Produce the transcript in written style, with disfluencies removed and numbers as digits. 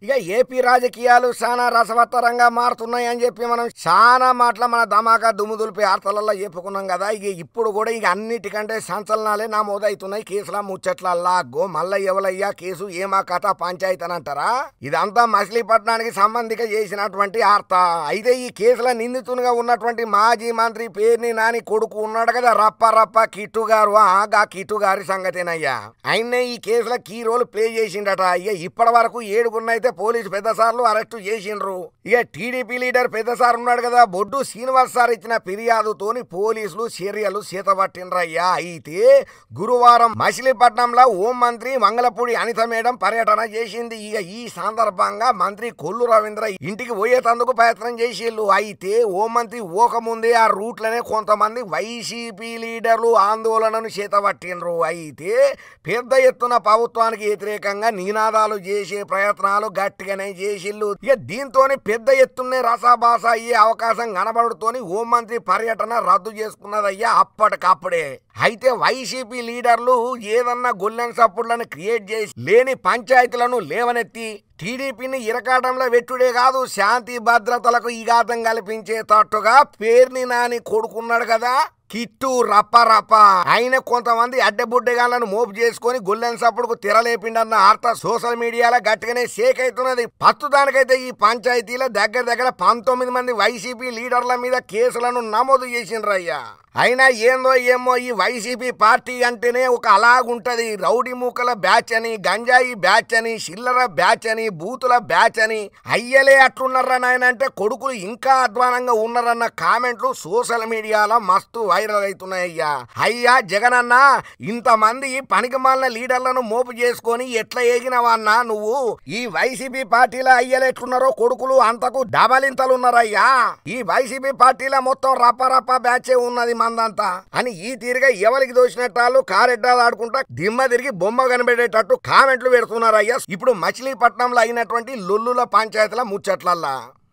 ఇక ఏపీ రాజకీయాలు చాలా రసవత్తరంగా మారుతున్నాయి అని చెప్పి మనం చాలా మాటల మన ధమాకా దుమ్ముదులిపి ఆర్తలల్లో చెప్పుకున్నాం కదా. ఇక ఇప్పుడు కూడా ఇక అన్నిటికంటే సంచలనాలే నమోదవుతున్నాయి కేసుల ముచ్చట్లల్లా. మళ్ళీ ఎవలయ్యా కేసు ఏమా కథ పంచాయతీ అని అంటారా? ఇదంతా మచిలీపట్నానికి సంబంధిక చేసినటువంటి ఆర్త. అయితే ఈ కేసుల నిందితునిగా ఉన్నటువంటి మాజీ మంత్రి పేర్ని నాని కొడుకు ఉన్నాడు కదా, రప్ప కిట్టు గారు. ఆ కిట్టు గారి సంగతేనయ్యా. ఆయన్నే ఈ కేసుల కీ రోల్ ప్లే చేసిండట. ఇక ఇప్పటి వరకు 7 పోలీసు పెద్ద సార్లు అరెస్టు చేసిండ్రు. ఇక టీడీపీ లీడర్ పెద్ద సార్ ఉన్నాడు కదా, బొడ్డు శ్రీనివాస్ సార్ ఇచ్చిన ఫిర్యాదుతోని పోలీసులు చర్యలు చేతబట్టిండ్రయ్యా. అయితే గురువారం మచిలీపట్నంలో హోం మంత్రి మంగళపూడి అనిత మేడం పర్యటన చేసింది. ఇక ఈ సందర్భంగా మంత్రి కొల్లు రవీంద్ర ఇంటికి పోయేటందుకు ప్రయత్నం చేసిళ్ళు. అయితే హోం మంత్రి పోకముందే ఆ రూట్లనే కొంతమంది వైసీపీ లీడర్లు ఆందోళనను చేతబట్టిండ్రు. అయితే పెద్ద ఎత్తున ప్రభుత్వానికి వ్యతిరేకంగా నినాదాలు చేసే ప్రయత్నాలు గట్టిగానే చేసిళ్ళు. ఇక దీంతోని పెద్ద ఎత్తునే రసాభాస అయ్యే అవకాశం కనబడుతోని హోంమంత్రి పర్యటన రద్దు చేసుకున్నదయ్యా అప్పటికప్పుడే. అయితే వైసీపీ లీడర్లు ఏదన్నా గొల్లెన్ సప్పుడ్లను క్రియేట్ చేసి లేని పంచాయతీలను లేవనెత్తి టీడీపీని ఇరకాటంలో వెట్టుడే కాదు, శాంతి భద్రతలకు ఇఘాతం కల్పించేటట్టుగా పేర్ని నాని కొడుకున్నాడు కదా కిట్టు రప్ప. ఆయన కొంతమంది అడ్డబుడ్డగాళ్లను మోపు చేసుకుని గొల్లెన్ సప్పుడుకు తెరలేపిండన్న ఆర్త సోషల్ మీడియాలో గట్టిగానే షేక్ అవుతున్నది. ప్రస్తుతానికైతే ఈ పంచాయతీలో దగ్గర 19 మంది వైసీపీ లీడర్ల మీద కేసులను నమోదు చేసిండ్రయ్యా. అయినా ఏందో ఏమో ఈ వైసీపీ పార్టీ అంటేనే ఒక అలాగుంటది. రౌడీ మూకల బ్యాచ్ అని, గంజాయి బ్యాచ్ అని, చిల్లర బ్యాచ్ అని, బూతుల బ్యాచ్ అని. అయ్యలే అట్లున్నారా నాయన అంటే కొడుకులు ఇంకా అధ్వానంగా ఉన్నారన్న కామెంట్లు సోషల్ మీడియాలో మస్తు వైరల్ అవుతున్నాయ్యా. అయ్యా జగనన్న, ఇంతమంది పనికిమాలిన లీడర్లను మోపు చేసుకొని ఎట్లా ఏగినవన్నా నువ్వు? ఈ వైసీపీ పార్టీలో అయ్యలు ఎట్లున్నారో కొడుకులు అంతకు డబలింతలున్నారయ్యా. ఈ వైసీపీ పార్టీలో మొత్తం రప్ప బ్యాచే ఉన్నది మందంతా అని ఈ తీరుగా ఎవరికి దోచినట్టాలు కారెడ్డాలు ఆడుకుంటా దిమ్మ తిరిగి బొమ్మ కనిపెట్టేటట్టు కామెంట్లు పెడుతున్నారయ్యా ఇప్పుడు మచిలీపట్నంలో అయినటువంటి లొల్లుల పంచాయతీల ముచ్చట్లల్లా.